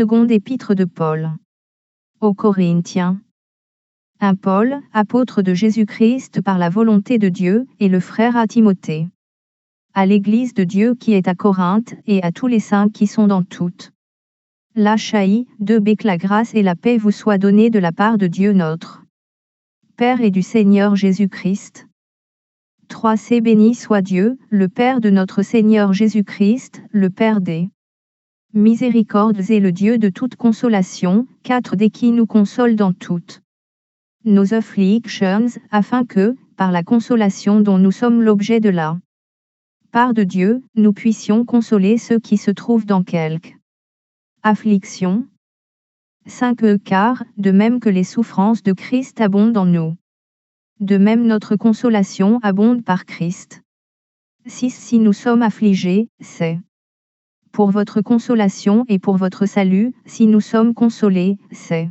Seconde épître de Paul aux Corinthiens. Un Paul, apôtre de Jésus-Christ par la volonté de Dieu, et le frère à Timothée. À l'Église de Dieu qui est à Corinthe, et à tous les saints qui sont dans toutes l'Achaïe, que la grâce et la paix vous soient données de la part de Dieu notre Père et du Seigneur Jésus-Christ. 3c Béni soit Dieu, le Père de notre Seigneur Jésus-Christ, le Père des miséricordes et le Dieu de toute consolation, 4d qui nous console dans toutes nos afflictions, afin que, par la consolation dont nous sommes l'objet de la part de Dieu, nous puissions consoler ceux qui se trouvent dans quelque affliction. 5 Car, de même que les souffrances de Christ abondent en nous, de même notre consolation abonde par Christ. 6 Si nous sommes affligés, c'est pour votre consolation et pour votre salut; si nous sommes consolés, c'est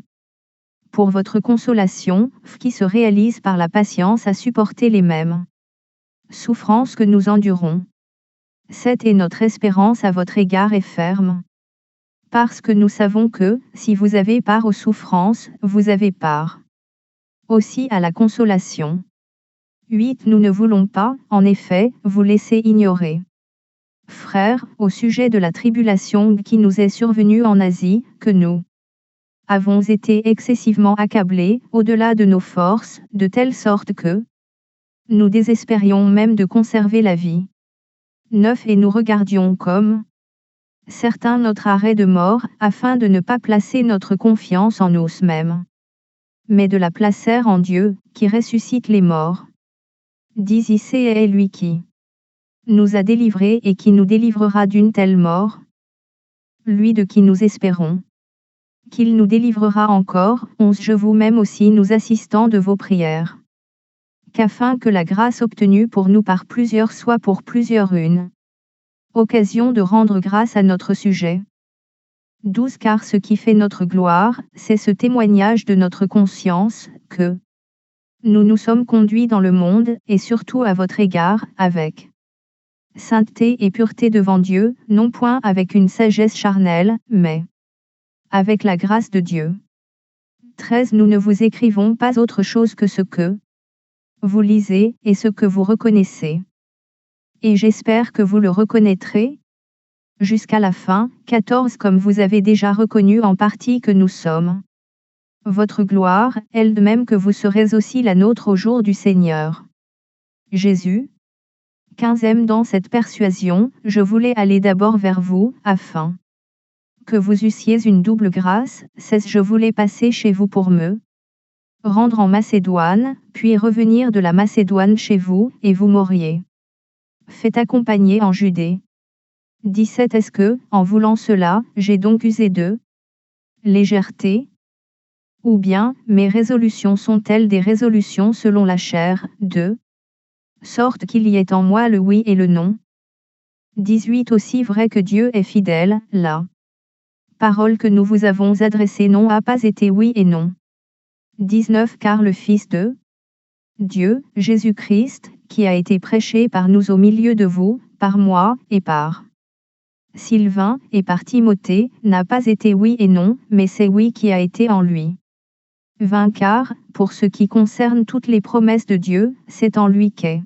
pour votre consolation, qui se réalise par la patience à supporter les mêmes souffrances que nous endurons. 7 Et notre espérance à votre égard est ferme, parce que nous savons que, si vous avez part aux souffrances, vous avez part aussi à la consolation. 8 Nous ne voulons pas, en effet, vous laisser ignorer, frères, au sujet de la tribulation qui nous est survenue en Asie, que nous avons été excessivement accablés, au-delà de nos forces, de telle sorte que nous désespérions même de conserver la vie. 9 Et nous regardions comme certains notre arrêt de mort, afin de ne pas placer notre confiance en nous-mêmes, mais de la placer en Dieu, qui ressuscite les morts. 10 Ici est lui qui nous a délivrés et qui nous délivrera d'une telle mort. Lui de qui nous espérons qu'il nous délivrera encore. 11 Je vous-même aussi nous assistant de vos prières, qu'afin que la grâce obtenue pour nous par plusieurs soit pour plusieurs une occasion de rendre grâce à notre sujet. 12 Car ce qui fait notre gloire, c'est ce témoignage de notre conscience, que nous nous sommes conduits dans le monde, et surtout à votre égard, avec sainteté et pureté devant Dieu, non point avec une sagesse charnelle, mais avec la grâce de Dieu. 13 Nous ne vous écrivons pas autre chose que ce que vous lisez, et ce que vous reconnaissez. Et j'espère que vous le reconnaîtrez jusqu'à la fin. 14 Comme vous avez déjà reconnu en partie que nous sommes votre gloire, elle de même que vous serez aussi la nôtre au jour du Seigneur Jésus. 15 Dans cette persuasion, je voulais aller d'abord vers vous, afin que vous eussiez une double grâce. 16 Je voulais passer chez vous pour me rendre en Macédoine, puis revenir de la Macédoine chez vous, et vous m'auriez fait accompagner en Judée. 17 Est-ce que, en voulant cela, j'ai donc usé de légèreté? Ou bien, mes résolutions sont-elles des résolutions selon la chair, de sorte qu'il y ait en moi le oui et le non? 18 Aussi vrai que Dieu est fidèle, la parole que nous vous avons adressée non a pas été oui et non. 19 Car le Fils de Dieu, Jésus-Christ, qui a été prêché par nous au milieu de vous, par moi, et par Sylvain, et par Timothée, n'a pas été oui et non, mais c'est oui qui a été en lui. 20 Car, pour ce qui concerne toutes les promesses de Dieu, c'est en lui qu'est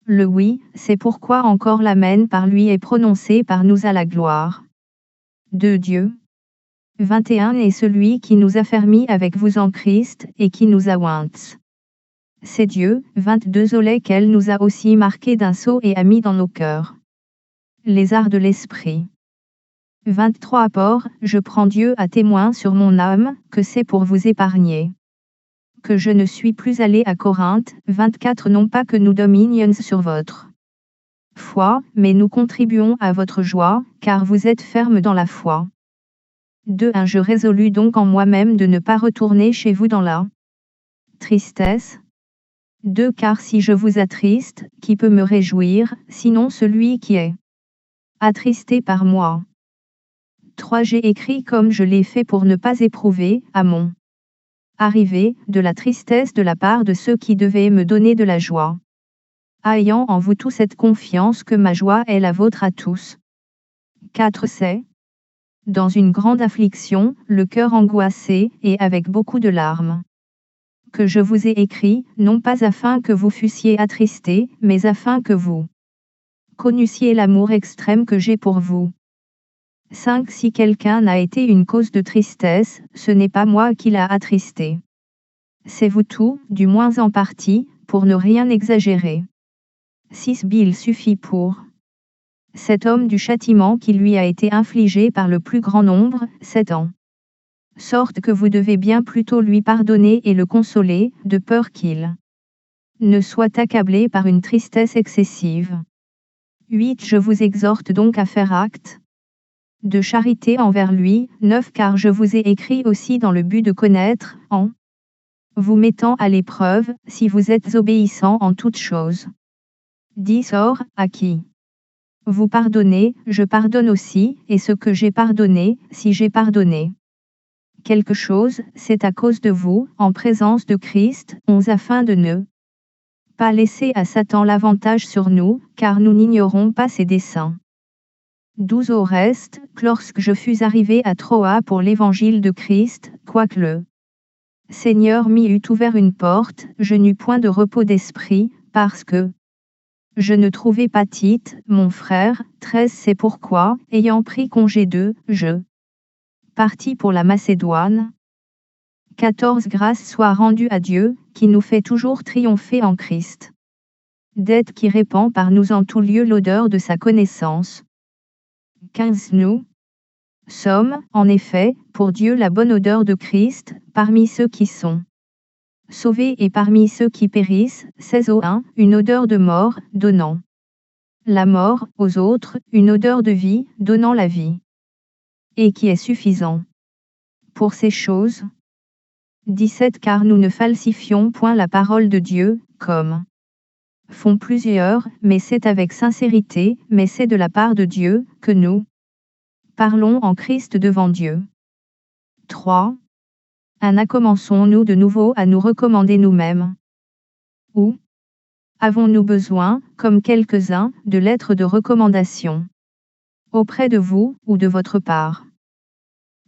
le oui, c'est pourquoi encore l'amen par lui est prononcé par nous à la gloire de Dieu. 21 Et celui qui nous a fermis avec vous en Christ, et qui nous a oints. C'est Dieu. 22 Au lequel nous a aussi marqué d'un sceau et a mis dans nos cœurs les arts de l'esprit. 23 Apport, je prends Dieu à témoin sur mon âme, que c'est pour vous épargner que je ne suis plus allé à Corinthe. 24 Non pas que nous dominions sur votre foi, mais nous contribuons à votre joie, car vous êtes fermes dans la foi. 2 Je résolus donc en moi-même de ne pas retourner chez vous dans la tristesse. 2 Car si je vous attriste, qui peut me réjouir, sinon celui qui est attristé par moi? 3 J'ai écrit comme je l'ai fait pour ne pas éprouver, à mon arrivée, de la tristesse de la part de ceux qui devaient me donner de la joie. Ayant en vous tous cette confiance que ma joie est la vôtre à tous. 4 C'est dans une grande affliction, le cœur angoissé, et avec beaucoup de larmes. Que je vous ai écrit, non pas afin que vous fussiez attristés, mais afin que vous connussiez l'amour extrême que j'ai pour vous. 5. Si quelqu'un a été une cause de tristesse, ce n'est pas moi qui l'a attristé. C'est vous tout, du moins en partie, pour ne rien exagérer. 6. Il suffit pour cet homme du châtiment qui lui a été infligé par le plus grand nombre, 7 ans. Sorte que vous devez bien plutôt lui pardonner et le consoler, de peur qu'il ne soit accablé par une tristesse excessive. 8. Je vous exhorte donc à faire acte de charité envers lui. 9. Car je vous ai écrit aussi dans le but de connaître, en vous mettant à l'épreuve, si vous êtes obéissants en toutes choses. 10. Or, à qui vous pardonnez, je pardonne aussi, et ce que j'ai pardonné, si j'ai pardonné quelque chose, c'est à cause de vous, en présence de Christ, 11. Afin de ne pas laisser à Satan l'avantage sur nous, car nous n'ignorons pas ses desseins. 12. Au reste, lorsque je fus arrivé à Troa pour l'évangile de Christ, quoique le Seigneur m'y eût ouvert une porte, je n'eus point de repos d'esprit, parce que je ne trouvais pas Tite, mon frère. 13. C'est pourquoi, ayant pris congé d'eux, je partis pour la Macédoine. 14. Grâce soit rendue à Dieu, qui nous fait toujours triompher en Christ. D'être qui répand par nous en tout lieu l'odeur de sa connaissance. 15. Nous sommes, en effet, pour Dieu la bonne odeur de Christ, parmi ceux qui sont sauvés et parmi ceux qui périssent. 16. Au 1. Une odeur de mort, donnant la mort, aux autres, une odeur de vie, donnant la vie. Et qui est suffisant pour ces choses. 17. Car nous ne falsifions point la parole de Dieu, comme font plusieurs, mais c'est avec sincérité, mais c'est de la part de Dieu, que nous parlons en Christ devant Dieu. 3. Commençons-nous de nouveau à nous recommander nous-mêmes? Ou avons-nous besoin, comme quelques-uns, de lettres de recommandation auprès de vous, ou de votre part?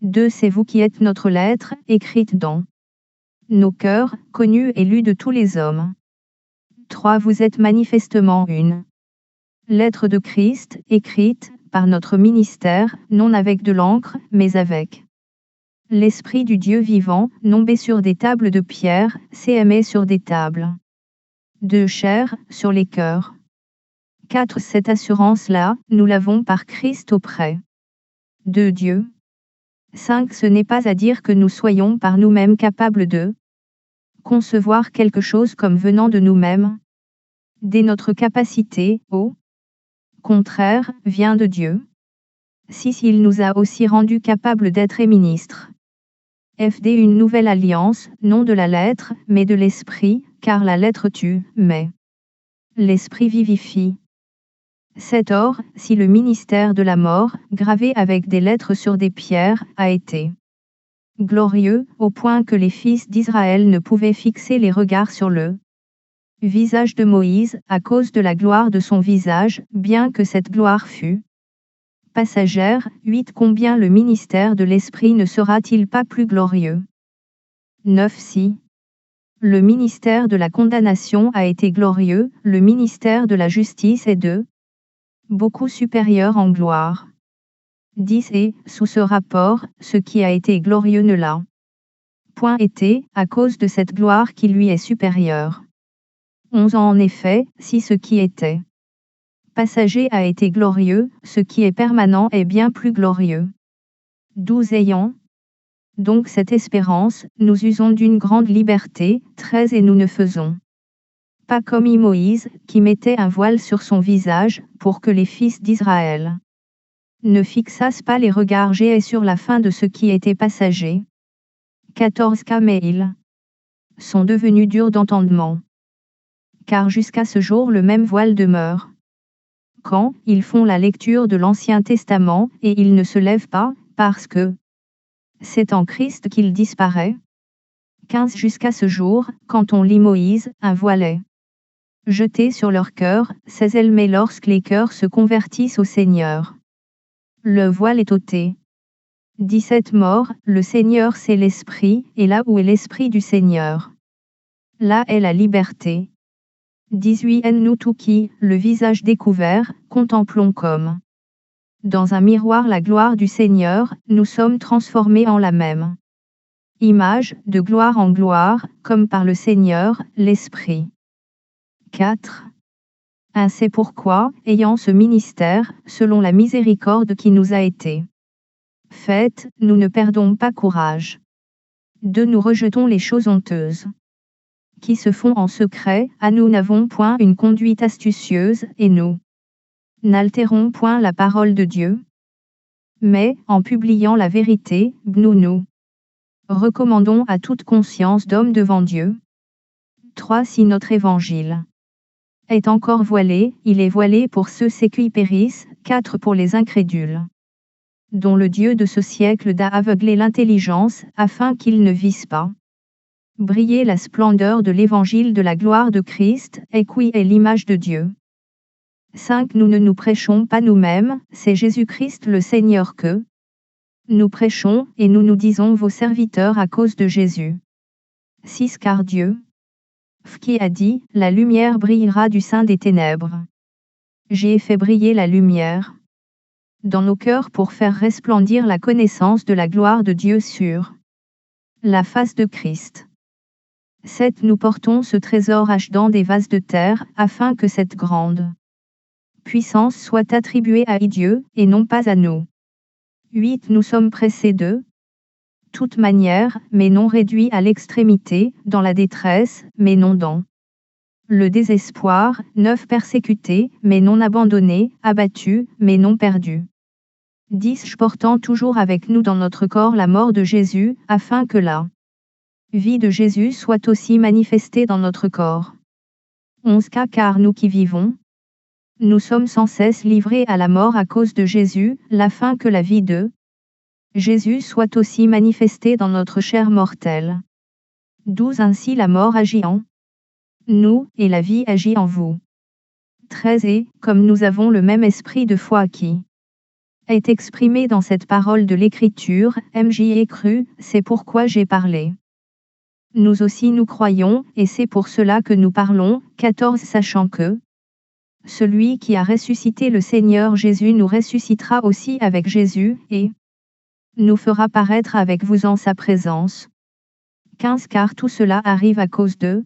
2. C'est vous qui êtes notre lettre, écrite dans nos cœurs, connue et lue de tous les hommes. 3. Vous êtes manifestement une lettre de Christ, écrite, par notre ministère, non avec de l'encre, mais avec l'Esprit du Dieu vivant, non sur des tables de pierre, CME sur des tables de chair, sur les cœurs. 4. Cette assurance-là, nous l'avons par Christ auprès de Dieu. 5. Ce n'est pas à dire que nous soyons par nous-mêmes capables de concevoir quelque chose comme venant de nous-mêmes. Dès notre capacité, au contraire, vient de Dieu. 6. Il nous a aussi rendus capables d'être ministres. FD une nouvelle alliance, non de la lettre, mais de l'esprit, car la lettre tue, mais l'esprit vivifie. 7. Or, si le ministère de la mort, gravé avec des lettres sur des pierres, a été glorieux, au point que les fils d'Israël ne pouvaient fixer les regards sur le visage de Moïse, à cause de la gloire de son visage, bien que cette gloire fût passagère. 8. Combien le ministère de l'Esprit ne sera-t-il pas plus glorieux? 9. Si le ministère de la condamnation a été glorieux, le ministère de la justice est de beaucoup supérieur en gloire. 10. Et, sous ce rapport, ce qui a été glorieux ne l'a point été, à cause de cette gloire qui lui est supérieure. 11. En effet, si ce qui était passager a été glorieux, ce qui est permanent est bien plus glorieux. 12. Ayant donc cette espérance, nous usons d'une grande liberté. 13. Et nous ne faisons pas comme Moïse, qui mettait un voile sur son visage, pour que les fils d'Israël ne fixassent pas les regards sur la fin de ce qui était passager. 14. Mais ils sont devenus durs d'entendement. Car jusqu'à ce jour le même voile demeure. Quand ils font la lecture de l'Ancien Testament, et ils ne se lèvent pas, parce que c'est en Christ qu'il disparaît. 15. Jusqu'à ce jour, quand on lit Moïse, un voile est jeté sur leur cœur. 16. Mais lorsque les cœurs se convertissent au Seigneur, le voile est ôté. 17 Mort, le Seigneur c'est l'Esprit, et là où est l'Esprit du Seigneur, là est la liberté. 18 Nutuki, le visage découvert, contemplons comme dans un miroir la gloire du Seigneur, nous sommes transformés en la même image, de gloire en gloire, comme par le Seigneur, l'Esprit. 4. C'est pourquoi, ayant ce ministère, selon la miséricorde qui nous a été faite, nous ne perdons pas courage. 2. Nous rejetons les choses honteuses qui se font en secret, nous n'avons point une conduite astucieuse, et nous n'altérons point la parole de Dieu. Mais, en publiant la vérité, nous recommandons à toute conscience d'homme devant Dieu. 3. Si notre évangile est encore voilé, il est voilé pour ceux qui périssent. 4. Pour les incrédules, dont le Dieu de ce siècle d'a aveuglé l'intelligence, afin qu'ils ne vissent pas briller la splendeur de l'évangile de la gloire de Christ, et qui est l'image de Dieu. 5. Nous ne nous prêchons pas nous-mêmes, c'est Jésus-Christ le Seigneur que nous prêchons, et nous nous disons vos serviteurs à cause de Jésus. 6. Car Dieu, qui a dit, la lumière brillera du sein des ténèbres. J'ai fait briller la lumière dans nos cœurs pour faire resplendir la connaissance de la gloire de Dieu sur la face de Christ. 7. Nous portons ce trésor dans des vases de terre, afin que cette grande puissance soit attribuée à Dieu, et non pas à nous. 8. Nous sommes pressés de toute manière, mais non réduits à l'extrémité, dans la détresse, mais non dans le désespoir. 9. Persécutés, mais non abandonnés, abattus, mais non perdus. 10. Portant toujours avec nous dans notre corps la mort de Jésus, afin que la vie de Jésus soit aussi manifestée dans notre corps. 11. Car nous qui vivons, nous sommes sans cesse livrés à la mort à cause de Jésus, afin que la vie de Jésus soit aussi manifestée dans notre chair mortelle. 12. Ainsi la mort agit en nous, et la vie agit en vous. 13. Et, comme nous avons le même esprit de foi qui est exprimé dans cette parole de l'Écriture, j'y ai cru, c'est pourquoi j'ai parlé. Nous aussi nous croyons, et c'est pour cela que nous parlons. 14. Sachant que celui qui a ressuscité le Seigneur Jésus nous ressuscitera aussi avec Jésus, et nous fera paraître avec vous en sa présence. 15. Car tout cela arrive à cause de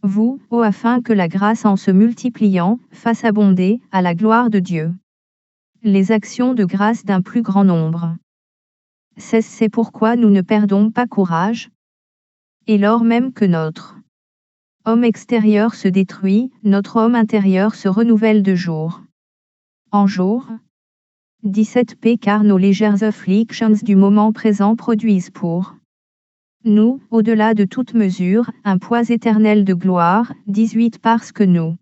vous, afin que la grâce en se multipliant, fasse abonder, à la gloire de Dieu, les actions de grâce d'un plus grand nombre. 16. C'est pourquoi nous ne perdons pas courage. Et lors même que notre homme extérieur se détruit, notre homme intérieur se renouvelle de jour en jour. 17. Car nos légères afflictions du moment présent produisent pour nous, au-delà de toute mesure, un poids éternel de gloire. 18. Parce que nous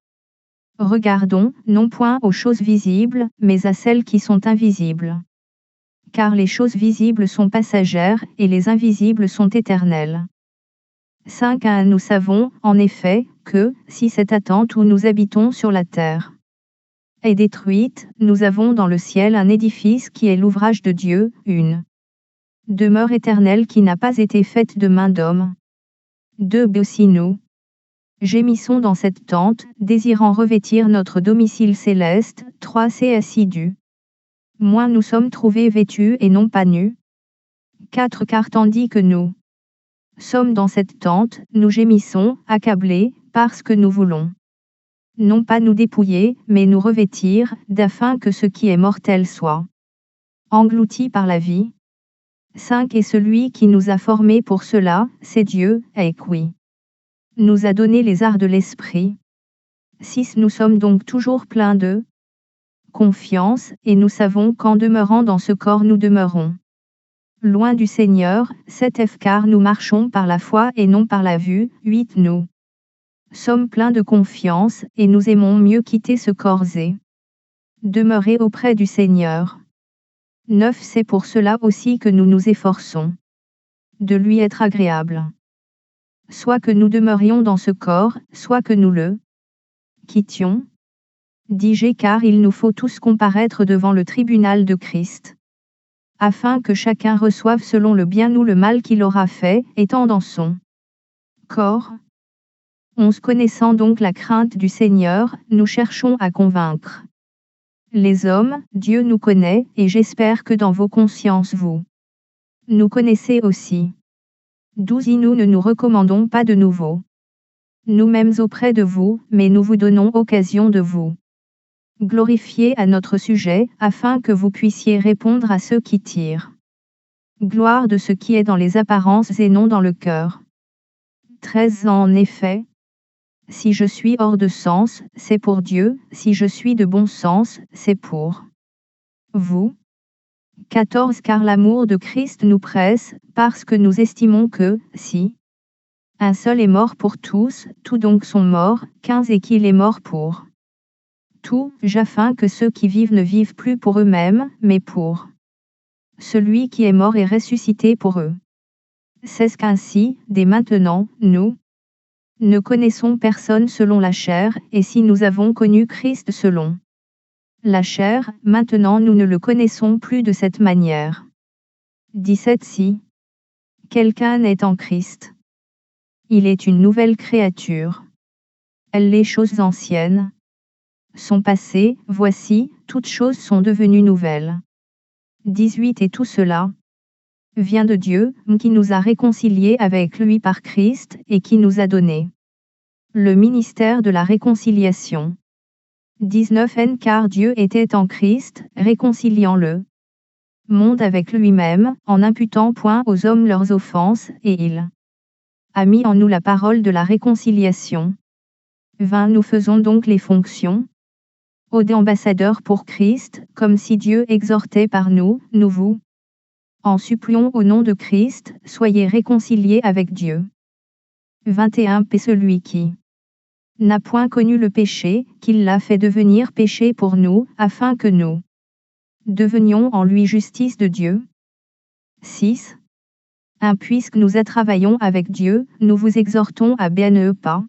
regardons, non point aux choses visibles, mais à celles qui sont invisibles. Car les choses visibles sont passagères, et les invisibles sont éternelles. 5. Nous savons, en effet, que, si cette attente où nous habitons sur la terre est détruite, nous avons dans le ciel un édifice qui est l'ouvrage de Dieu, une demeure éternelle qui n'a pas été faite de main d'homme. 2. Aussi nous gémissons dans cette tente, désirant revêtir notre domicile céleste. 3. C'est assidu. Moins nous sommes trouvés vêtus et non pas nus. 4. Car tandis que nous sommes dans cette tente, nous gémissons, accablés, parce que nous voulons non pas nous dépouiller, mais nous revêtir, d'afin que ce qui est mortel soit englouti par la vie. 5. Et celui qui nous a formés pour cela, c'est Dieu, et qui nous a donné les arts de l'esprit. 6. Nous sommes donc toujours pleins de confiance, et nous savons qu'en demeurant dans ce corps nous demeurons loin du Seigneur. 7. Car nous marchons par la foi et non par la vue. 8. Nous sommes pleins de confiance, et nous aimons mieux quitter ce corps et demeurer auprès du Seigneur. 9. C'est pour cela aussi que nous nous efforçons de lui être agréables. Soit que nous demeurions dans ce corps, soit que nous le quittions. Dis-je, car il nous faut tous comparaître devant le tribunal de Christ, afin que chacun reçoive selon le bien ou le mal qu'il aura fait, étant dans son corps. 11 Connaissant donc la crainte du Seigneur, nous cherchons à convaincre les hommes. Dieu nous connaît, et j'espère que dans vos consciences vous nous connaissez aussi. 12 Nous ne nous recommandons pas de nouveau nous-mêmes auprès de vous, mais nous vous donnons occasion de vous glorifier à notre sujet, afin que vous puissiez répondre à ceux qui tirent gloire de ce qui est dans les apparences et non dans le cœur. 13 En effet, si je suis hors de sens, c'est pour Dieu, si je suis de bon sens, c'est pour vous. 14 Car l'amour de Christ nous presse, parce que nous estimons que, si un seul est mort pour tous, tous donc sont morts. 15 Et qu'il est mort pour tout, afin que ceux qui vivent ne vivent plus pour eux-mêmes, mais pour celui qui est mort et ressuscité pour eux. 16 Qu'ainsi, dès maintenant, nous ne connaissons personne selon la chair, et si nous avons connu Christ selon la chair, maintenant nous ne le connaissons plus de cette manière. 17 Si quelqu'un est en Christ, il est une nouvelle créature. Les choses anciennes sont passées, voici, toutes choses sont devenues nouvelles. 18 Et tout cela vient de Dieu, qui nous a réconciliés avec lui par Christ, et qui nous a donné le ministère de la réconciliation. 19 Car Dieu était en Christ, réconciliant le monde avec lui-même, en n'imputant point aux hommes leurs offenses, et il a mis en nous la parole de la réconciliation. 20 Nous faisons donc les fonctions d'ambassadeurs pour Christ, comme si Dieu exhortait par nous, nous vous en supplions au nom de Christ, soyez réconciliés avec Dieu. 21 Paix celui qui n'a point connu le péché, qu'il l'a fait devenir péché pour nous, afin que nous devenions en lui justice de Dieu. 6 Puisque nous travaillons avec Dieu, nous vous exhortons à bien ne pas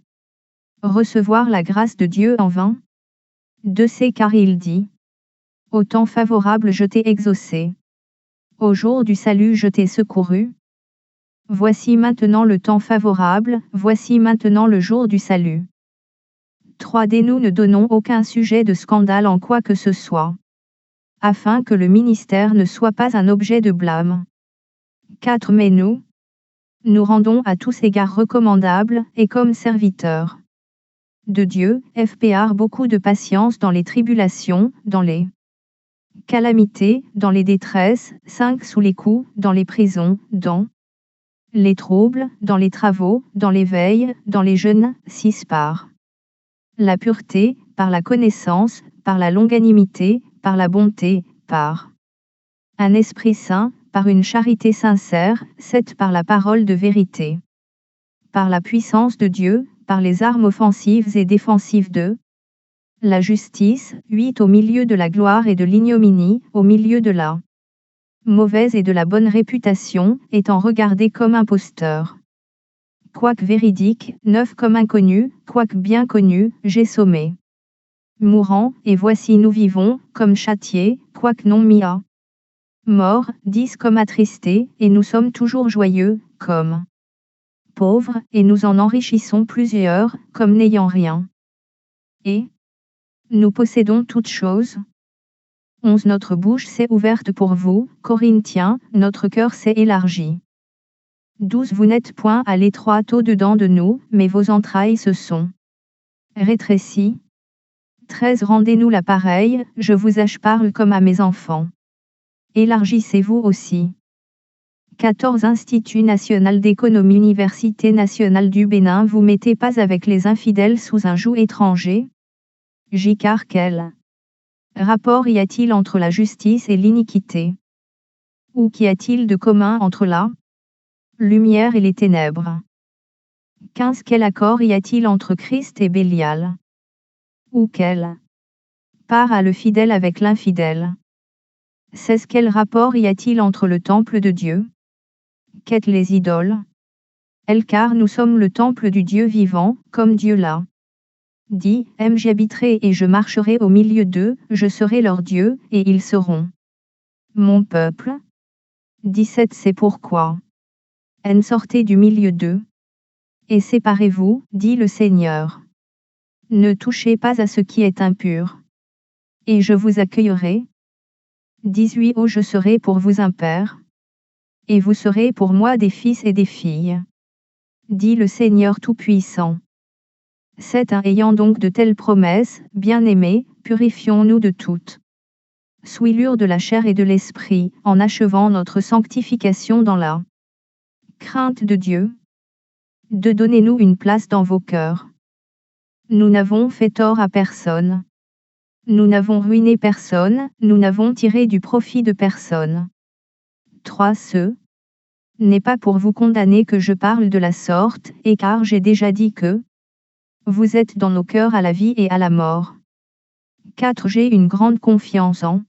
recevoir la grâce de Dieu en vain. 2 Car il dit, au temps favorable je t'ai exaucé. Au jour du salut je t'ai secouru. Voici maintenant le temps favorable, voici maintenant le jour du salut. 3 Nous ne donnons aucun sujet de scandale en quoi que ce soit, afin que le ministère ne soit pas un objet de blâme. 4 Mais nous rendons à tous égards recommandables, et comme serviteurs de Dieu, par beaucoup de patience dans les tribulations, dans les calamités, dans les détresses, 5 Sous les coups, dans les prisons, dans les troubles, dans les travaux, dans les veilles, dans les jeûnes, 6 Par la pureté, par la connaissance, par la longanimité, par la bonté, par un esprit saint, par une charité sincère, 7 Par la parole de vérité, par la puissance de Dieu, par les armes offensives et défensives de la justice, 8 Au milieu de la gloire et de l'ignominie, au milieu de la mauvaise et de la bonne réputation, étant regardé comme imposteur. Quoique véridique, 9 Comme inconnu, quoique bien connu, j'ai sommé. Mourant, et voici nous vivons, comme châtiés, quoique non mis à mort, 10 Comme attristés, et nous sommes toujours joyeux, comme pauvres, et nous en enrichissons plusieurs, comme n'ayant rien. Et nous possédons toutes choses. 11 Notre bouche s'est ouverte pour vous, Corinthiens, notre cœur s'est élargi. 12 Vous n'êtes point à l'étroit au-dedans de nous, mais vos entrailles se sont rétrécies. 13 Rendez-nous la pareille, je vous parle comme à mes enfants. Élargissez-vous aussi. 14 Institut national d'économie Université nationale du Bénin Vous mettez pas avec les infidèles sous un joug étranger? Car quel rapport y a-t-il entre la justice et l'iniquité? Ou qu'y a-t-il de commun entre la lumière et les ténèbres? 15 Quel accord y a-t-il entre Christ et Bélial? Ou quel part a le fidèle avec l'infidèle? 16 Quel rapport y a-t-il entre le temple de Dieu? Qu'est les idoles? Car nous sommes le temple du Dieu vivant, comme Dieu l'a dit, j'y habiterai et je marcherai au milieu d'eux, je serai leur Dieu, et ils seront mon peuple. 17 C'est pourquoi. N sortez du milieu d'eux. Et séparez-vous, dit le Seigneur. Ne touchez pas à ce qui est impur. Et je vous accueillerai. 18 Oh je serai pour vous un père. Et vous serez pour moi des fils et des filles. Dit le Seigneur Tout-Puissant. 7 Ayant donc de telles promesses, bien-aimés, purifions-nous de toute souillure de la chair et de l'esprit, en achevant notre sanctification dans la crainte de Dieu. Donnez-nous une place dans vos cœurs. Nous n'avons fait tort à personne. Nous n'avons ruiné personne, nous n'avons tiré du profit de personne. 3 Ce n'est pas pour vous condamner que je parle de la sorte, et car j'ai déjà dit que vous êtes dans nos cœurs à la vie et à la mort. 4 J'ai une grande confiance en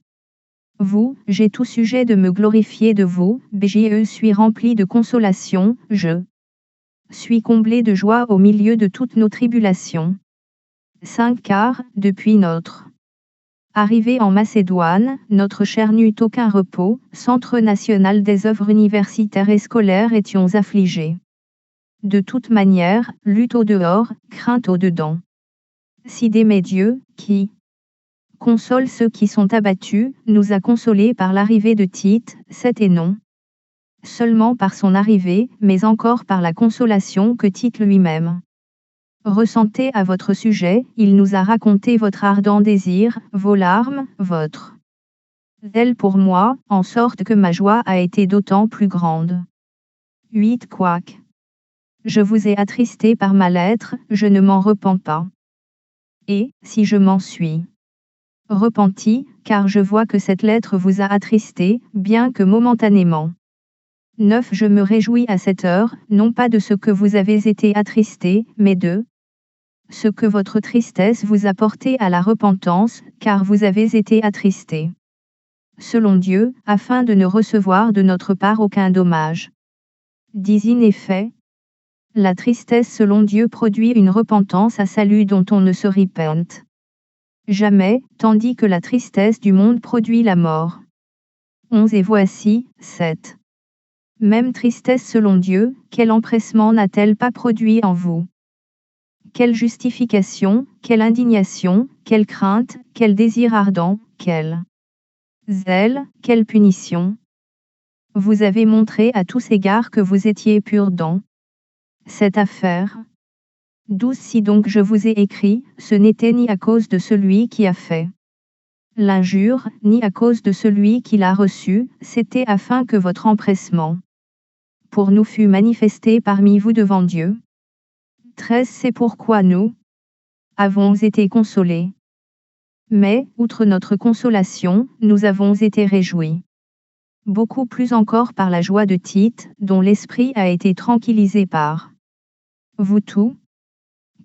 vous, j'ai tout sujet de me glorifier de vous, je suis rempli de consolation, je suis comblé de joie au milieu de toutes nos tribulations. 5 Car, depuis notre arrivée en Macédoine, notre chair n'eut aucun repos, centre national des œuvres universitaires et scolaires étions affligés. De toute manière, lutte au dehors, crainte au dedans. 6 d'aimer Dieu, qui console ceux qui sont abattus, nous a consolés par l'arrivée de Tite, 7 Et non seulement par son arrivée, mais encore par la consolation que Tite lui-même ressentait à votre sujet, il nous a raconté votre ardent désir, vos larmes, votre zèle pour moi, en sorte que ma joie a été d'autant plus grande. 8 Quoique je vous ai attristé par ma lettre, je ne m'en repens pas. Et, si je m'en suis repenti, car je vois que cette lettre vous a attristé, bien que momentanément. 9 Je me réjouis à cette heure, non pas de ce que vous avez été attristé, mais de ce que votre tristesse vous a porté à la repentance, car vous avez été attristé. Selon Dieu, afin de ne recevoir de notre part aucun dommage. 10 In effet, la tristesse selon Dieu produit une repentance à salut dont on ne se repent jamais, tandis que la tristesse du monde produit la mort. 11 Et voici, 7. Même tristesse selon Dieu, quel empressement n'a-t-elle pas produit en vous? Quelle justification, quelle indignation, quelle crainte, quel désir ardent, quel zèle, quelle punition? Vous avez montré à tous égards que vous étiez pur dans cette affaire. 12 Si donc je vous ai écrit, ce n'était ni à cause de celui qui a fait l'injure, ni à cause de celui qui l'a reçu, c'était afin que votre empressement pour nous fût manifesté parmi vous devant Dieu. 13 C'est pourquoi nous avons été consolés. Mais, outre notre consolation, nous avons été réjouis. Beaucoup plus encore par la joie de Tite, dont l'esprit a été tranquillisé par vous tous.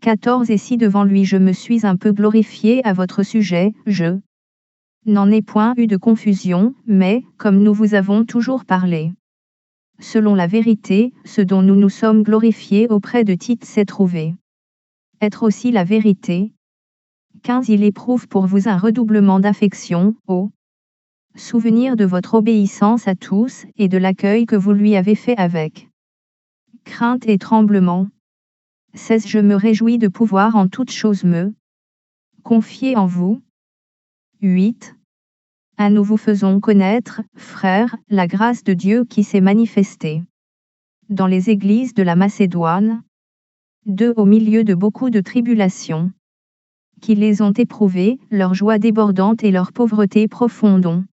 14 Et si devant lui je me suis un peu glorifié à votre sujet, je n'en ai point eu de confusion, mais, comme nous vous avons toujours parlé selon la vérité, ce dont nous nous sommes glorifiés auprès de Tite s'est trouvé être aussi la vérité. 15 Il éprouve pour vous un redoublement d'affection, au souvenir de votre obéissance à tous, et de l'accueil que vous lui avez fait avec crainte et tremblement. 16 Je me réjouis de pouvoir en toutes choses me confier en vous. 8 Nous vous faisons connaître, frères, la grâce de Dieu qui s'est manifestée dans les églises de la Macédoine. 2 Au milieu de beaucoup de tribulations qui les ont éprouvées, leur joie débordante et leur pauvreté profonde ont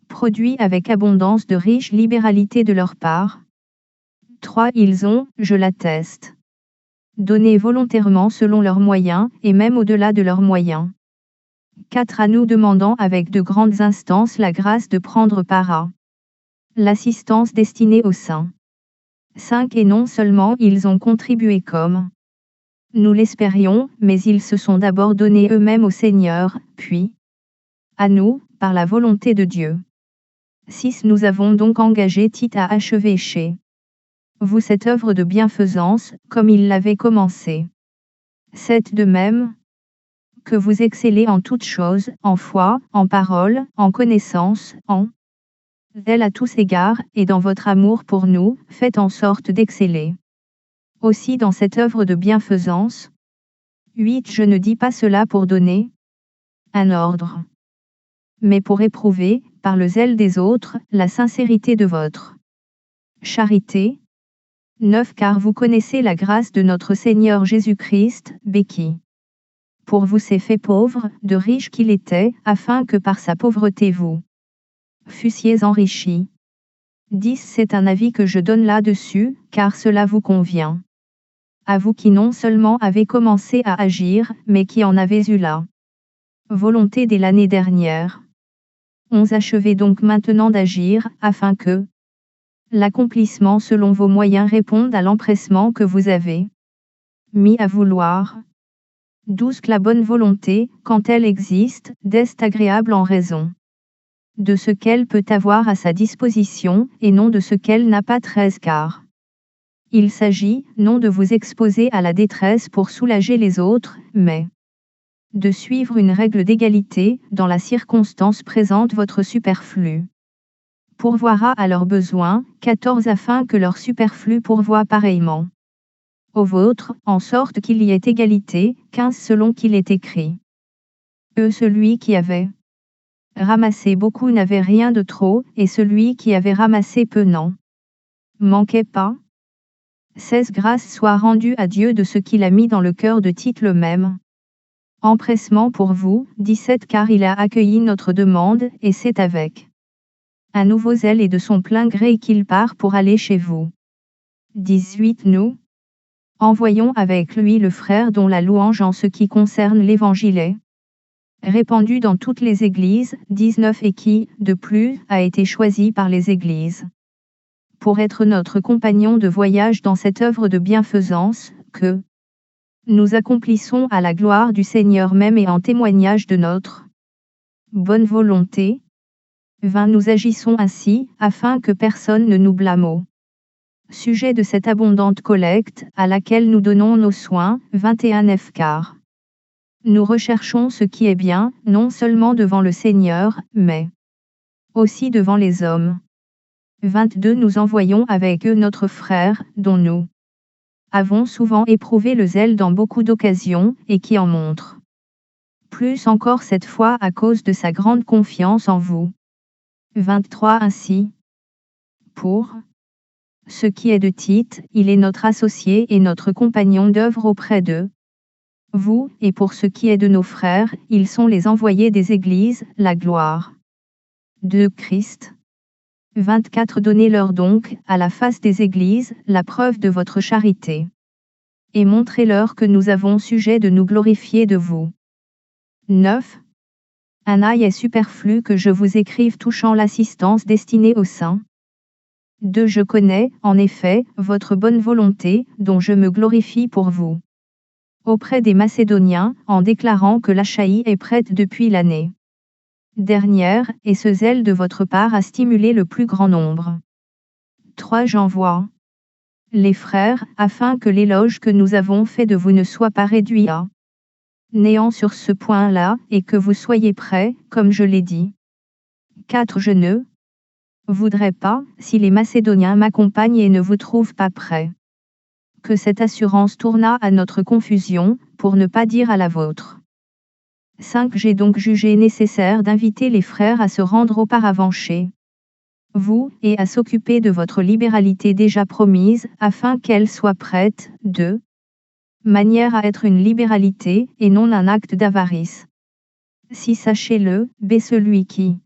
produit avec abondance de riches libéralités de leur part. 3 Ils ont, je l'atteste, donné volontairement selon leurs moyens, et même au-delà de leurs moyens. 4 Nous demandant avec de grandes instances la grâce de prendre part à l'assistance destinée aux saints. 5 Et non seulement ils ont contribué comme nous l'espérions, mais ils se sont d'abord donnés eux-mêmes au Seigneur, puis à nous, par la volonté de Dieu. 6 Nous avons donc engagé Tite à achever chez vous cette œuvre de bienfaisance, comme il l'avait commencé. 7 De même que vous excellez en toutes choses, en foi, en parole, en connaissance, en zèle à tous égards, et dans votre amour pour nous, faites en sorte d'exceller. Aussi dans cette œuvre de bienfaisance. 8. Je ne dis pas cela pour donner un ordre, mais pour éprouver, par le zèle des autres, la sincérité de votre charité. 9. Car vous connaissez la grâce de notre Seigneur Jésus-Christ, qui, pour vous s'est fait pauvre, de riche qu'il était, afin que par sa pauvreté vous fussiez enrichis. 10. C'est un avis que je donne là-dessus, car cela vous convient. À vous qui non seulement avez commencé à agir, mais qui en avez eu la volonté dès l'année dernière. 11. Achevez donc maintenant d'agir, afin que l'accomplissement selon vos moyens réponde à l'empressement que vous avez mis à vouloir. 12. Que la bonne volonté, quand elle existe, d'est agréable en raison de ce qu'elle peut avoir à sa disposition, et non de ce qu'elle n'a pas. 13. Car il s'agit, non de vous exposer à la détresse pour soulager les autres, mais de suivre une règle d'égalité, dans la circonstance présente votre superflu pourvoira à leurs besoins. 14. Afin que leur superflu pourvoie pareillement au vôtre, en sorte qu'il y ait égalité. 15. Selon qu'il est écrit. Celui qui avait ramassé beaucoup n'avait rien de trop, et celui qui avait ramassé peu n'en manquait pas. 16. Grâce soit rendue à Dieu de ce qu'il a mis dans le cœur de Tite le même empressement pour vous. 17. Car il a accueilli notre demande, et c'est avec un nouveau zèle et de son plein gré qu'il part pour aller chez vous. 18. Nous envoyons avec lui le frère dont la louange en ce qui concerne l'évangile est répandue dans toutes les églises. 19. Et qui, de plus, a été choisi par les églises pour être notre compagnon de voyage dans cette œuvre de bienfaisance, que nous accomplissons à la gloire du Seigneur même et en témoignage de notre bonne volonté. 20. Nous agissons ainsi, afin que personne ne nous blâme au sujet de cette abondante collecte, à laquelle nous donnons nos soins. 21. F. Car nous recherchons ce qui est bien, non seulement devant le Seigneur, mais aussi devant les hommes. 22. Nous envoyons avec eux notre frère, dont nous avons souvent éprouvé le zèle dans beaucoup d'occasions, et qui en montre plus encore cette fois à cause de sa grande confiance en vous. 23. Ainsi, pour ce qui est de Tite, il est notre associé et notre compagnon d'œuvre auprès de vous, et pour ce qui est de nos frères, ils sont les envoyés des églises, la gloire de Christ. 24. Donnez-leur donc, à la face des églises, la preuve de votre charité. Et montrez-leur que nous avons sujet de nous glorifier de vous. 9. Un ail est superflu que je vous écrive touchant l'assistance destinée aux saints. 2. Je connais, en effet, votre bonne volonté, dont je me glorifie pour vous auprès des Macédoniens, en déclarant que l'Achaïe est prête depuis l'année dernière, et ce zèle de votre part a stimulé le plus grand nombre. 3. J'envoie les frères, afin que l'éloge que nous avons fait de vous ne soit pas réduit à néant sur ce point-là, et que vous soyez prêts, comme je l'ai dit. 4. Je ne voudrais pas, si les Macédoniens m'accompagnent et ne vous trouvent pas prêts, que cette assurance tournât à notre confusion, pour ne pas dire à la vôtre. 5. J'ai donc jugé nécessaire d'inviter les frères à se rendre auparavant chez vous, et à s'occuper de votre libéralité déjà promise, afin qu'elle soit prête, de manière à être une libéralité, et non un acte d'avarice. 6. Sachez-le, celui qui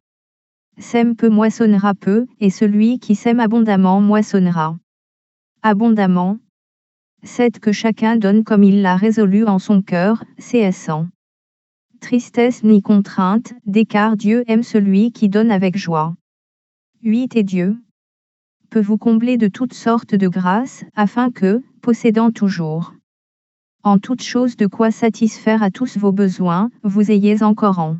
sème peu moissonnera peu, et celui qui sème abondamment moissonnera abondamment. 7. Que chacun donne comme il l'a résolu en son cœur, sans tristesse ni contrainte, car Dieu aime celui qui donne avec joie. 8. Et Dieu peut vous combler de toutes sortes de grâces, afin que, possédant toujours en toutes choses de quoi satisfaire à tous vos besoins, vous ayez encore en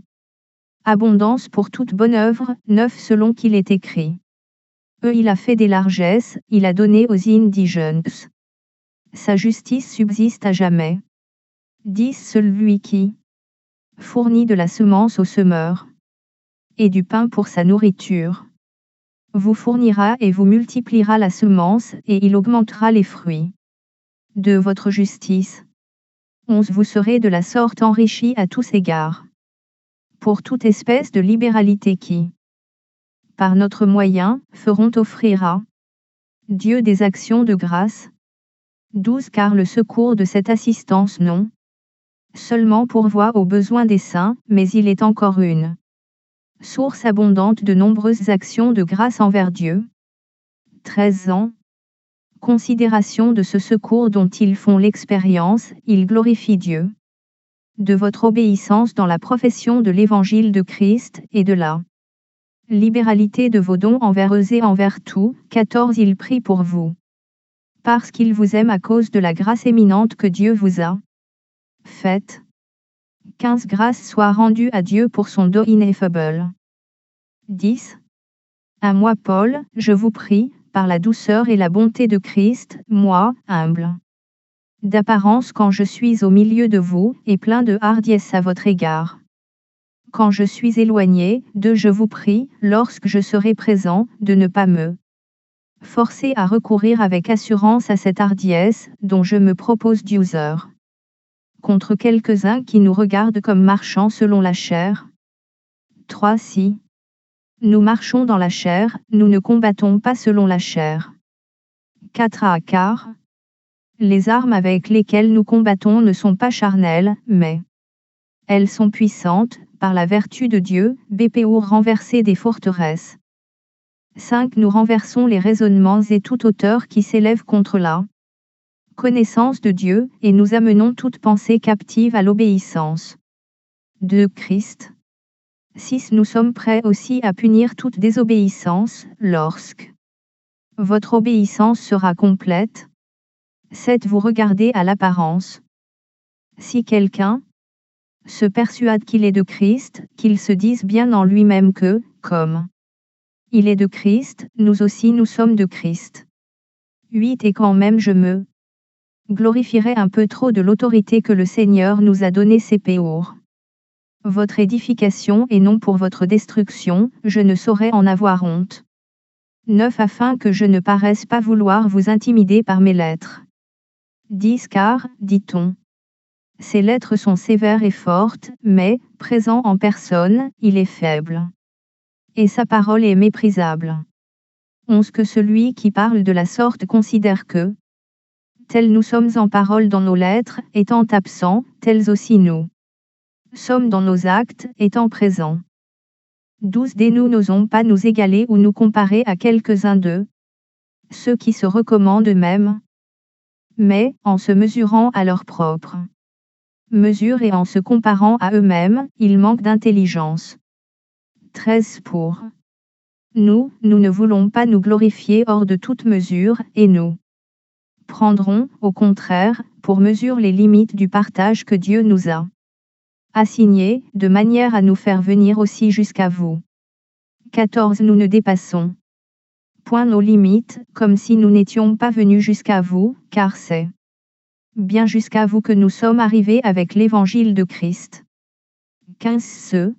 abondance pour toute bonne œuvre. 9. Selon qu'il est écrit. Il a fait des largesses, il a donné aux indigents. Sa justice subsiste à jamais. 10. Celui qui fournit de la semence au semeur, et du pain pour sa nourriture. vous fournira et vous multipliera la semence, et il augmentera les fruits de votre justice. 11. Vous serez de la sorte enrichis à tous égards, pour toute espèce de libéralité qui, par notre moyen, feront offrir à Dieu des actions de grâce. 12. Car le secours de cette assistance non seulement pourvoit aux besoins des saints, mais il est encore une source abondante de nombreuses actions de grâce envers Dieu. 13 ans. Considération de ce secours dont ils font l'expérience, ils glorifient Dieu de votre obéissance dans la profession de l'évangile de Christ et de la libéralité de vos dons envers eux et envers tout. 14. Il prie pour vous, parce qu'il vous aime à cause de la grâce éminente que Dieu vous a faite. 15. Grâce soit rendue à Dieu pour son don ineffable. 10. À moi Paul, je vous prie, par la douceur et la bonté de Christ, moi, humble d'apparence quand je suis au milieu de vous, et plein de hardiesse à votre égard. Quand je suis éloigné, je vous prie, lorsque je serai présent, de ne pas me forcer à recourir avec assurance à cette hardiesse, dont je me propose d'user contre quelques-uns qui nous regardent comme marchant selon la chair. 3. Si nous marchons dans la chair, nous ne combattons pas selon la chair. 4. Car les armes avec lesquelles nous combattons ne sont pas charnelles, mais elles sont puissantes, par la vertu de Dieu, pour renverser des forteresses. 5. Nous renversons les raisonnements et toute hauteur qui s'élève contre la connaissance de Dieu, et nous amenons toute pensée captive à l'obéissance de Christ. 6. Nous sommes prêts aussi à punir toute désobéissance, lorsque votre obéissance sera complète. 7. Vous regardez à l'apparence. Si quelqu'un se persuade qu'il est de Christ, qu'il se dise bien en lui-même que, comme il est de Christ, nous aussi nous sommes de Christ. 8. Et quand même je me glorifierai un peu trop de l'autorité que le Seigneur nous a donnée, c'est pour votre édification et non pour votre destruction, je ne saurais en avoir honte. 9. Afin que je ne paraisse pas vouloir vous intimider par mes lettres. 10. Car, dit-on, ces lettres sont sévères et fortes, mais, présent en personne, il est faible. Et sa parole est méprisable. 11. Que celui qui parle de la sorte considère que, tels nous sommes en parole dans nos lettres, étant absents, tels aussi nous sommes dans nos actes, étant présents. 12. Dès nous n'osons pas nous égaler ou nous comparer à quelques-uns d'eux, ceux qui se recommandent eux-mêmes, mais, en se mesurant à leur propre mesure et en se comparant à eux-mêmes, ils manquent d'intelligence. 13. Pour nous ne voulons pas nous glorifier hors de toute mesure, et nous prendrons, au contraire, pour mesure les limites du partage que Dieu nous a assigné, de manière à nous faire venir aussi jusqu'à vous. 14. Nous ne dépassons point nos limites, comme si nous n'étions pas venus jusqu'à vous, car c'est bien jusqu'à vous que nous sommes arrivés avec l'évangile de Christ. 15. Ce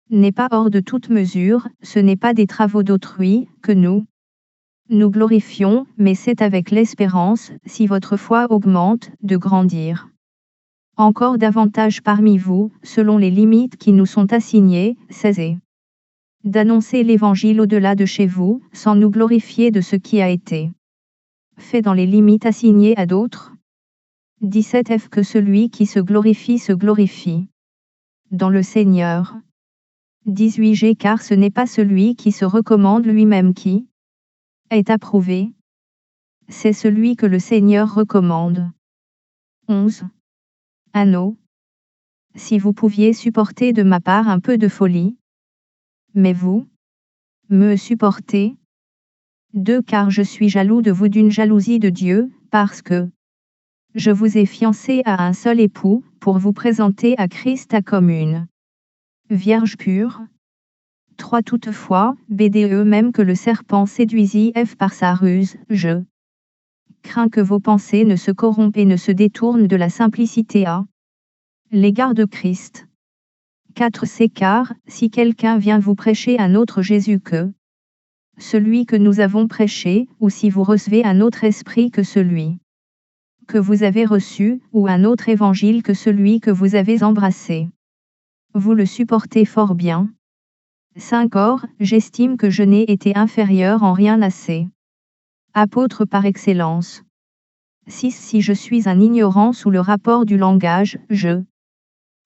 n'est pas hors de toute mesure, ce n'est pas des travaux d'autrui, que nous glorifions, mais c'est avec l'espérance, si votre foi augmente, de grandir encore davantage parmi vous, selon les limites qui nous sont assignées. 16. D'annoncer l'évangile au-delà de chez vous, sans nous glorifier de ce qui a été fait dans les limites assignées à d'autres. 17. Que celui qui se glorifie dans le Seigneur. 18. Car ce n'est pas celui qui se recommande lui-même qui est approuvé, c'est celui que le Seigneur recommande. 11. Anneau. Si vous pouviez supporter de ma part un peu de folie, mais vous me supportez. 2. Car je suis jaloux de vous d'une jalousie de Dieu, parce que je vous ai fiancé à un seul époux, pour vous présenter à Christ comme une vierge pure. 3. Toutefois, même que le serpent séduisit Ève par sa ruse, je crains que vos pensées ne se corrompent et ne se détournent de la simplicité à l'égard de Christ. 4. C'est car, si quelqu'un vient vous prêcher un autre Jésus que celui que nous avons prêché, ou si vous recevez un autre esprit que celui que vous avez reçu, ou un autre évangile que celui que vous avez embrassé. Vous le supportez fort bien. 5 Or, j'estime que je n'ai été inférieur en rien à ces apôtres par excellence. 6 Si je suis un ignorant sous le rapport du langage, je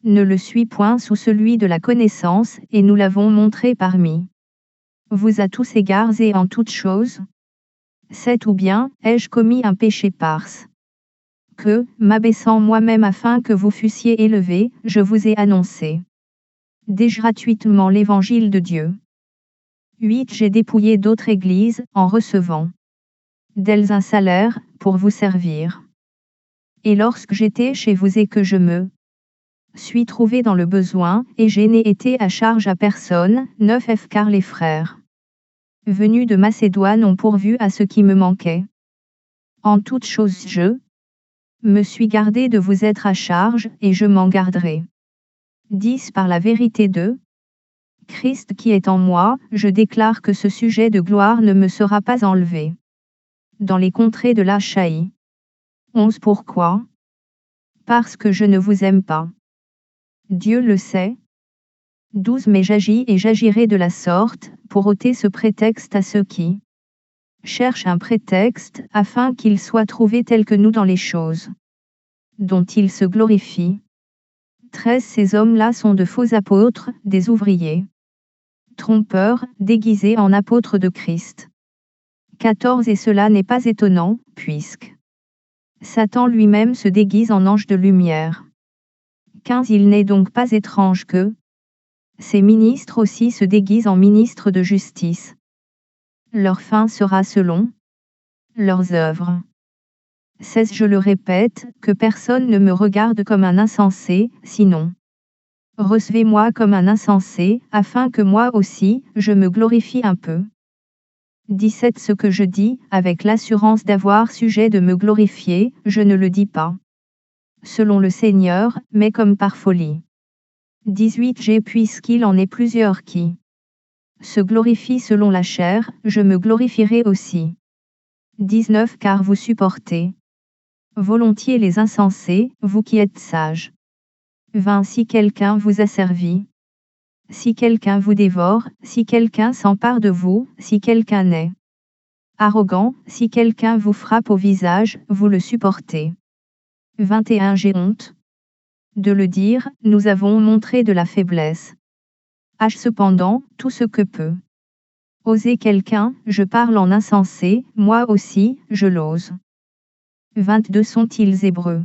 ne le suis point sous celui de la connaissance, et nous l'avons montré parmi vous à tous égards et en toutes choses. 7 Ou bien, ai-je commis un péché parce que, m'abaissant moi-même afin que vous fussiez élevés, je vous ai annoncé gratuitement l'évangile de Dieu. 8 J'ai dépouillé d'autres églises, en recevant d'elles un salaire, pour vous servir. Et lorsque j'étais chez vous et que je me suis trouvé dans le besoin, et je n'ai été à charge à personne. 9 F Car les frères venus de Macédoine ont pourvu à ce qui me manquait. En toutes choses je me suis gardé de vous être à charge, et je m'en garderai. 10 Par la vérité de Christ qui est en moi, je déclare que ce sujet de gloire ne me sera pas enlevé. Dans les contrées de l'Achaïe. 11 Pourquoi? Parce que je ne vous aime pas. Dieu le sait. 12 Mais j'agis et j'agirai de la sorte, pour ôter ce prétexte à ceux qui cherchent un prétexte, afin qu'ils soient trouvés tels que nous dans les choses dont ils se glorifient. 13 Ces hommes-là sont de faux apôtres, des ouvriers trompeurs, déguisés en apôtres de Christ. 14 Et cela n'est pas étonnant, puisque Satan lui-même se déguise en ange de lumière. 15 Il n'est donc pas étrange que ces ministres aussi se déguisent en ministres de justice. Leur fin sera selon leurs œuvres. 16 Je le répète, que personne ne me regarde comme un insensé, sinon recevez-moi comme un insensé, afin que moi aussi, je me glorifie un peu. 17 Ce que je dis, avec l'assurance d'avoir sujet de me glorifier, je ne le dis pas selon le Seigneur, mais comme par folie. 18 J'ai puisqu'il en est plusieurs qui se glorifient selon la chair, je me glorifierai aussi. 19 Car vous supportez volontiers les insensés, vous qui êtes sages. 20 Si quelqu'un vous a servi, si quelqu'un vous dévore, si quelqu'un s'empare de vous, si quelqu'un est arrogant, si quelqu'un vous frappe au visage, vous le supportez. 21 J'ai honte de le dire, nous avons montré de la faiblesse. Cependant, tout ce que peut oser quelqu'un, je parle en insensé, moi aussi, je l'ose. 22 Sont-ils hébreux?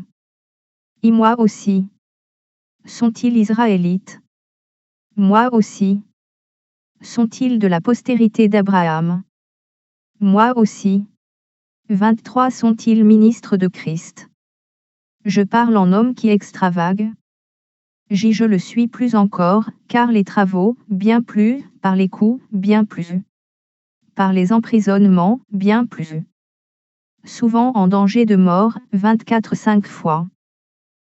Et moi aussi. Sont-ils israélites? Moi aussi. Sont-ils de la postérité d'Abraham? Moi aussi. 23 Sont-ils ministres de Christ? Je parle en homme qui extravague. Je le suis plus encore, car les travaux, bien plus, par les coups, bien plus. Par les emprisonnements, bien plus. Souvent en danger de mort, 24 5 fois.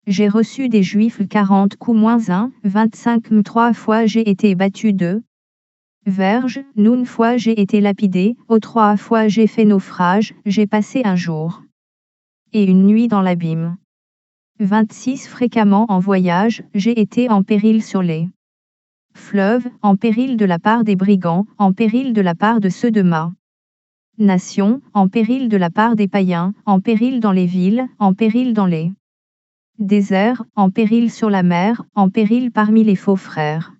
J'ai reçu des Juifs 40 coups moins 1, 25 3 fois j'ai été battu 2 verges, une fois j'ai été lapidé, 3 fois j'ai fait naufrage, j'ai passé un jour et une nuit dans l'abîme. 26 Fréquemment en voyage, j'ai été en péril sur les fleuves, en péril de la part des brigands, en péril de la part de ceux de ma nation, en péril de la part des païens, en péril dans les villes, en péril dans les déserts, en péril sur la mer, en péril parmi les faux frères.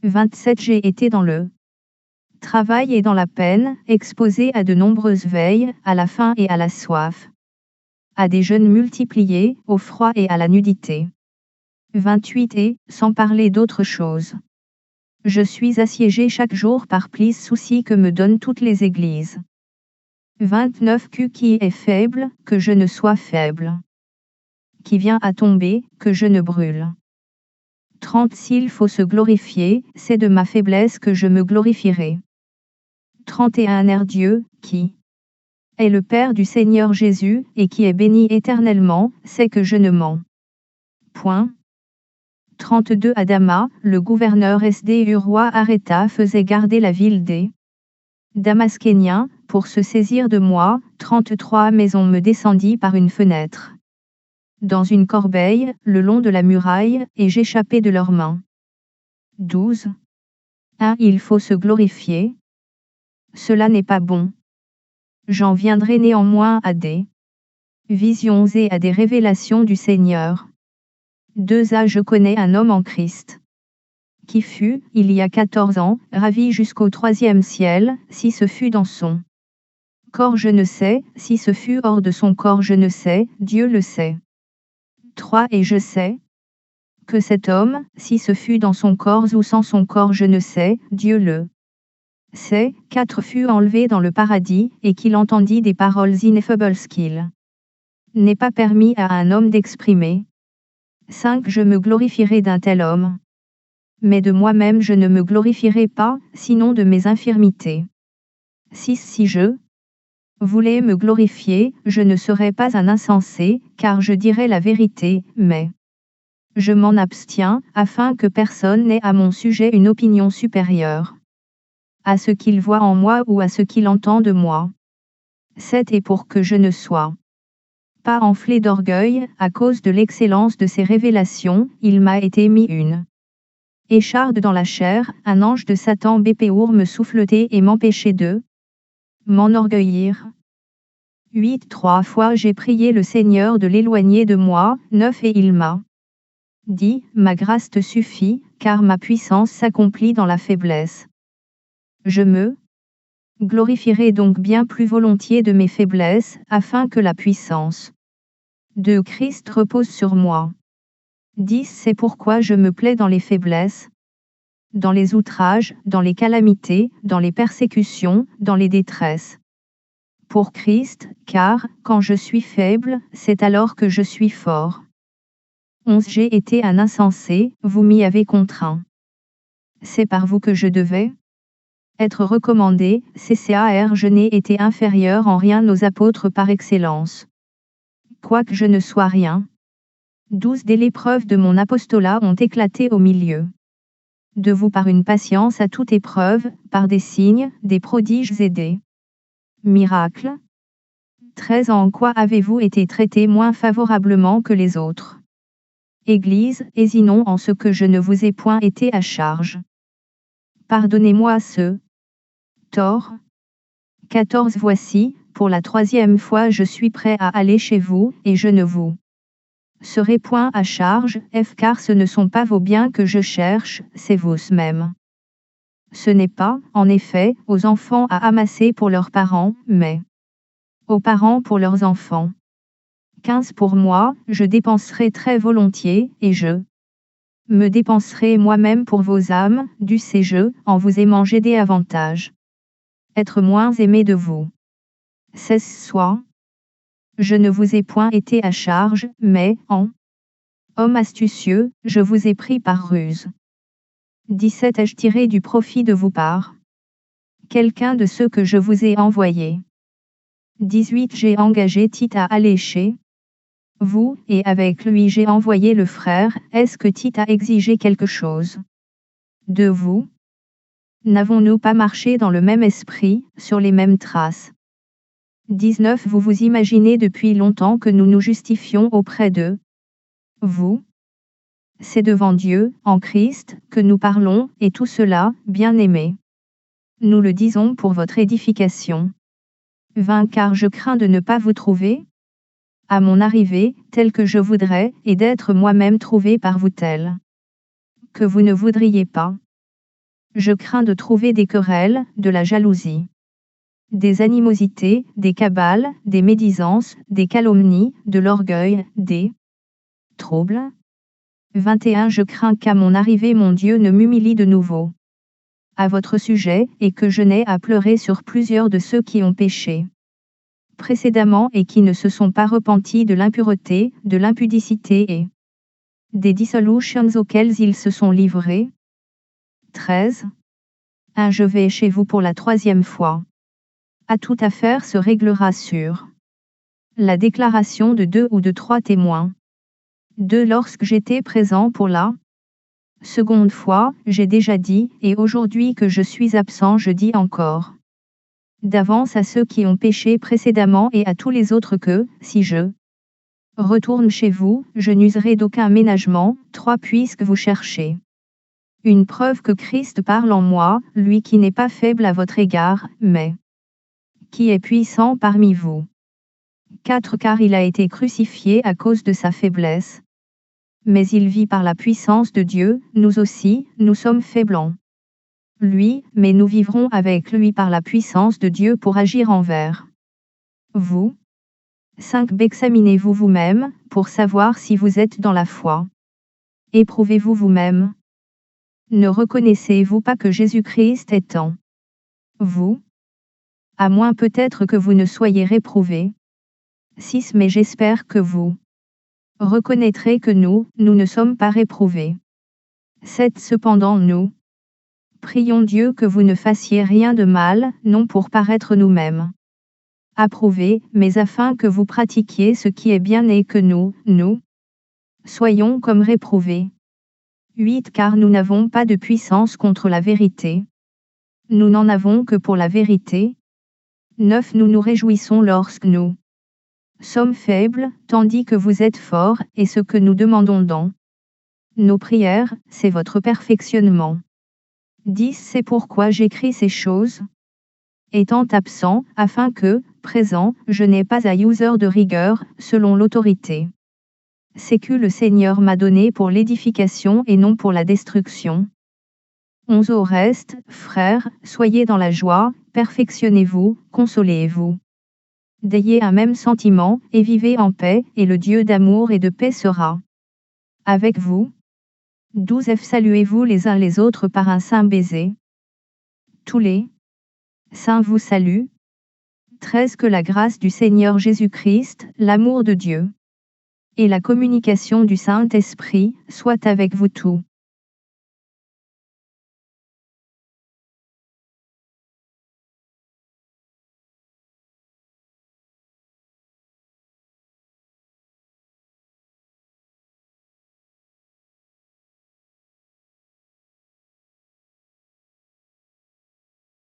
27 J'ai été dans le travail et dans la peine, exposé à de nombreuses veilles, à la faim et à la soif, à des jeûnes multipliés, au froid et à la nudité. 28 Et, sans parler d'autre chose, je suis assiégé chaque jour par plis soucis que me donnent toutes les églises. 29 Qui est faible, que je ne sois faible. Qui vient à tomber, que je ne brûle. 30 S'il faut se glorifier, c'est de ma faiblesse que je me glorifierai. 31 Air Dieu, qui est le Père du Seigneur Jésus, et qui est béni éternellement, c'est que je ne mens point. 32 Adama, le gouverneur SDU roi Aréta faisait garder la ville des Damascénien, pour se saisir de moi, 33 maisons me descendit par une fenêtre. Dans une corbeille, le long de la muraille, et j'échappai de leurs mains. 12. 1. Il faut se glorifier. Cela n'est pas bon. J'en viendrai néanmoins à des visions et à des révélations du Seigneur. 2. Je connais un homme en Christ, qui fut, il y a 14 ans, ravi jusqu'au 3e ciel, si ce fut dans son corps je ne sais, si ce fut hors de son corps je ne sais, Dieu le sait. 3. Et je sais que cet homme, si ce fut dans son corps ou sans son corps je ne sais, Dieu le sait. 4. Fut enlevé dans le paradis, et qu'il entendit des paroles ineffables qu'il n'est pas permis à un homme d'exprimer. 5. Je me glorifierai d'un tel homme. Mais de moi-même je ne me glorifierai pas, sinon de mes infirmités. 6. Si je voulais me glorifier, je ne serais pas un insensé, car je dirais la vérité, mais je m'en abstiens, afin que personne n'ait à mon sujet une opinion supérieure à ce qu'il voit en moi ou à ce qu'il entend de moi. 7. Et pour que je ne sois pas enflé d'orgueil, à cause de l'excellence de ses révélations, il m'a été mis une écharde dans la chair, un ange de Satan Bépéour me souffletait et m'empêchait de m'enorgueillir. 8. 3 fois j'ai prié le Seigneur de l'éloigner de moi. 9. Et il m'a dit, ma grâce te suffit, car ma puissance s'accomplit dans la faiblesse. Je me glorifierai donc bien plus volontiers de mes faiblesses, afin que la puissance de Christ repose sur moi. 10. C'est pourquoi je me plais dans les faiblesses, dans les outrages, dans les calamités, dans les persécutions, dans les détresses. Pour Christ, car, quand je suis faible, c'est alors que je suis fort. 11. J'ai été un insensé, vous m'y avez contraint. C'est par vous que je devais être recommandé, CCAR. Je n'ai été inférieur en rien aux apôtres par excellence. Quoique je ne sois rien. 12. Dès l'épreuve de mon apostolat ont éclaté au milieu de vous par une patience à toute épreuve, par des signes, des prodiges et des miracles. 13. En quoi avez-vous été traité moins favorablement que les autres Église, et sinon en ce que je ne vous ai point été à charge. Pardonnez-moi ce tort. 14. Voici, pour la 3e fois je suis prêt à aller chez vous, et je ne vous serai point à charge, car ce ne sont pas vos biens que je cherche, c'est vous-même. Ce n'est pas, en effet, aux enfants à amasser pour leurs parents, mais aux parents pour leurs enfants. 15. Pour moi, je dépenserai très volontiers, et je me dépenserai moi-même pour vos âmes, dussé-je, en vous aimant j'ai avantages. Être moins aimé de vous. 16. Soit je ne vous ai point été à charge, mais, en homme astucieux, je vous ai pris par ruse. 17. Ai-je tiré du profit de vous par quelqu'un de ceux que je vous ai envoyés 18. J'ai engagé Tite à aller chez vous, et avec lui j'ai envoyé le frère. Est-ce que Tite a exigé quelque chose de vous N'avons-nous pas marché dans le même esprit, sur les mêmes traces 19. Vous vous imaginez depuis longtemps que nous nous justifions auprès de vous C'est devant Dieu, en Christ, que nous parlons, et tout cela, bien-aimés. Nous le disons pour votre édification. 20. Car je crains de ne pas vous trouver à mon arrivée, tel que je voudrais, et d'être moi-même trouvé par vous tel que vous ne voudriez pas. Je crains de trouver des querelles, de la jalousie, des animosités, des cabales, des médisances, des calomnies, de l'orgueil, des troubles. 21. Je crains qu'à mon arrivée mon Dieu ne m'humilie de nouveau à votre sujet, et que je n'ai à pleurer sur plusieurs de ceux qui ont péché précédemment et qui ne se sont pas repentis de l'impureté, de l'impudicité et des dissolutions auxquelles ils se sont livrés. 13. 1. Je vais chez vous pour la 3e fois. À toute affaire se réglera sur la déclaration de 2 ou de 3 témoins. 2. Lorsque j'étais présent pour la seconde fois, j'ai déjà dit, et aujourd'hui que je suis absent je dis encore. d'avance à ceux qui ont péché précédemment et à tous les autres que, si je retourne chez vous, je n'userai d'aucun ménagement. 3 Puisque vous cherchez une preuve que Christ parle en moi, lui qui n'est pas faible à votre égard, mais qui est puissant parmi vous. 4 Car il a été crucifié à cause de sa faiblesse. Mais il vit par la puissance de Dieu, nous aussi, nous sommes faibles en lui, mais nous vivrons avec lui par la puissance de Dieu pour agir envers vous. 5 Examinez-vous vous-même, pour savoir si vous êtes dans la foi. Éprouvez-vous vous-même. Ne reconnaissez-vous pas que Jésus-Christ est en vous? À moins peut-être que vous ne soyez réprouvés. 6 Mais j'espère que vous reconnaîtrez que nous ne sommes pas réprouvés. 7 Cependant nous prions Dieu que vous ne fassiez rien de mal, non pour paraître nous-mêmes approuvés, mais afin que vous pratiquiez ce qui est bien et que nous soyons comme réprouvés. 8 Car nous n'avons pas de puissance contre la vérité. Nous n'en avons que pour la vérité. 9 Nous nous réjouissons lorsque nous sommes faibles, tandis que vous êtes forts, et ce que nous demandons dans nos prières, c'est votre perfectionnement. 10 C'est pourquoi j'écris ces choses, étant absent, afin que, présent, je n'ai pas à user de rigueur, selon l'autorité. C'est que le Seigneur m'a donné pour l'édification et non pour la destruction. 11 Au reste, frères, soyez dans la joie, perfectionnez-vous, consolez-vous. Ayez un même sentiment, et vivez en paix, et le Dieu d'amour et de paix sera avec vous. 12 F Saluez-vous les uns les autres par un saint baiser. Tous les saints vous saluent. 13 Que la grâce du Seigneur Jésus-Christ, l'amour de Dieu et la communication du Saint-Esprit soient avec vous tous.